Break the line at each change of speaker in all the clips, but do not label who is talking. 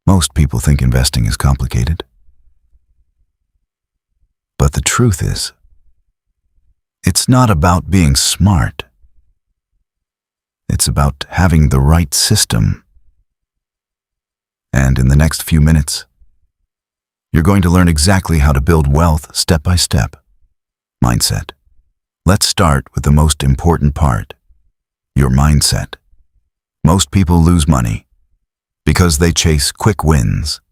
Most people think investing is complicated. But the truth is, it's not about being smart. It's about having the right system. And in the next few minutes, you're going to learn exactly how to build wealth step by step. Mindset. Let's start with the most important part, your mindset. Most people lose money because they chase quick wins.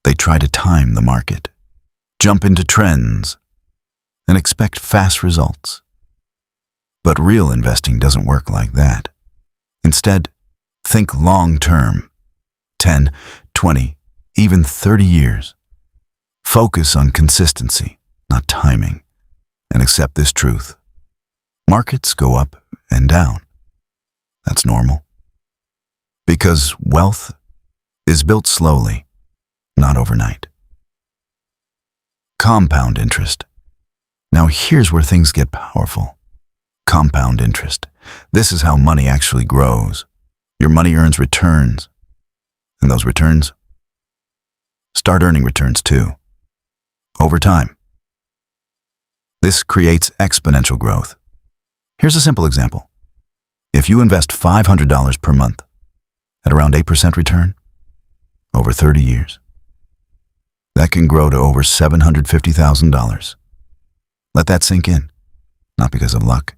They try to time the market, jump into trends, and expect fast results. But real investing doesn't work like that. Instead, think long-term, 10, 20, even 30 years. Focus on consistency, not timing, and accept this truth. Markets go up and down. That's normal. Because wealth is built slowly, not overnight. Compound interest. Now here's where things get powerful. Compound interest. This is how money actually grows. Your money earns returns. And those returns start earning returns too. Over time. This creates exponential growth. Here's a simple example. If you invest $500 per month at around 8% return over 30 years, that can grow to over $750,000. Let that sink in, not because of luck,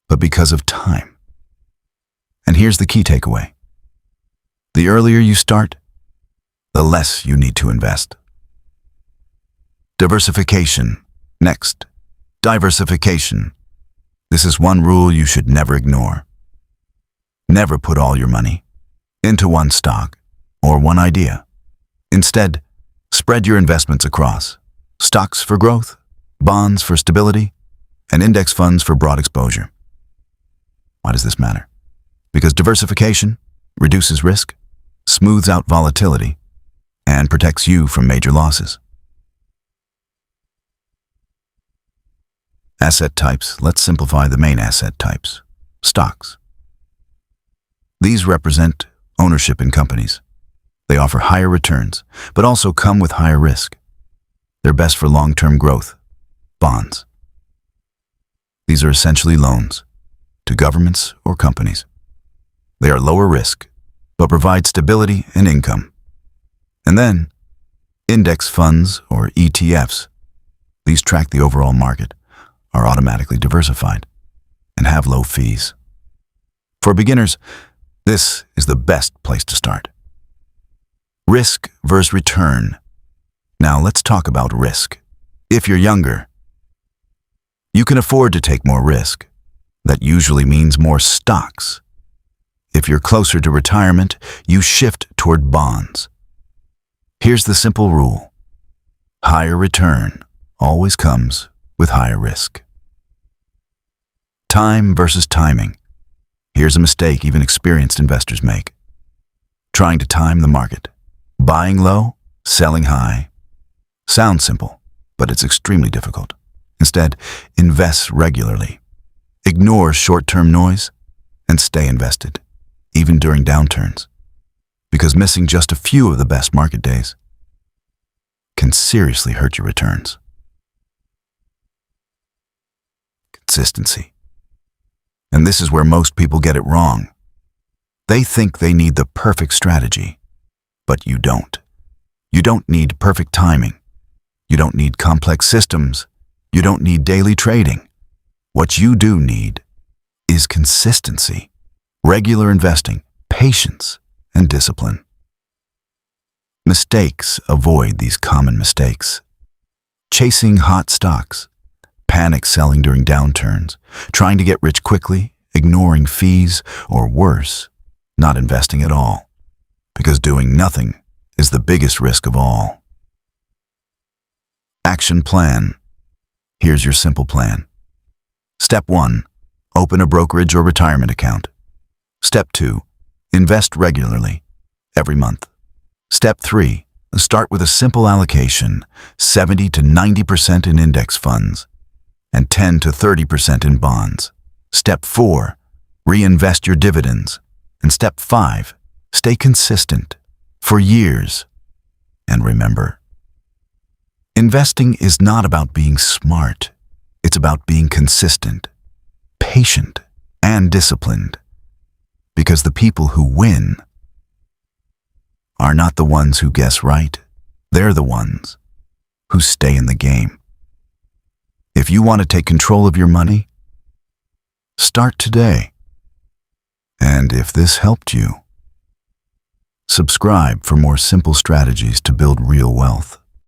but because of time. And here's the key takeaway. The earlier you start, the less you need to invest. Diversification. Next, diversification. This is one rule you should never ignore. Never put all your money into one stock or one idea. Instead, spread your investments across stocks for growth, bonds for stability, and index funds for broad exposure. Why does this matter? Because diversification reduces risk, smooths out volatility, and protects you from major losses. Asset types. Let's simplify the main asset types. Stocks. These represent ownership in companies. They offer higher returns, but also come with higher risk. They're best for long-term growth. Bonds. These are essentially loans to governments or companies. They are lower risk, but provide stability and income. And then, index funds or ETFs. These track the overall market, are automatically diversified, and have low fees. For beginners, this is the best place to start. Risk versus return. Now let's talk about risk. If you're younger, you can afford to take more risk. That usually means more stocks. If you're closer to retirement, you shift toward bonds. Here's the simple rule. Higher return always comes with higher risk. Time versus timing. Here's a mistake even experienced investors make. Trying to time the market. Buying low, selling high. Sounds simple, but it's extremely difficult. Instead, invest regularly. Ignore short-term noise and stay invested, even during downturns. Because missing just a few of the best market days can seriously hurt your returns. Consistency. And this is where most people get it wrong. They think they need the perfect strategy, but you don't. You don't need perfect timing. You don't need complex systems. You don't need daily trading. What you do need is consistency, regular investing, patience, and discipline. Mistakes. Avoid these common mistakes. Chasing hot stocks, panic selling during downturns, trying to get rich quickly, ignoring fees, or worse, not investing at all, because doing nothing is the biggest risk of all. Action plan. Here's your simple plan. Step 1. Open a brokerage or retirement account. Step 2. Invest regularly, every month. Step 3. Start with a simple allocation, 70 to 90% in index funds, and 10 to 30% in bonds. Step 4. Reinvest your dividends. And Step 5. Stay consistent, for years. And remember, investing is not about being smart. It's about being consistent, patient, and disciplined. Because the people who win are not the ones who guess right. They're the ones who stay in the game. If you want to take control of your money, start today. And if this helped you, subscribe for more simple strategies to build real wealth.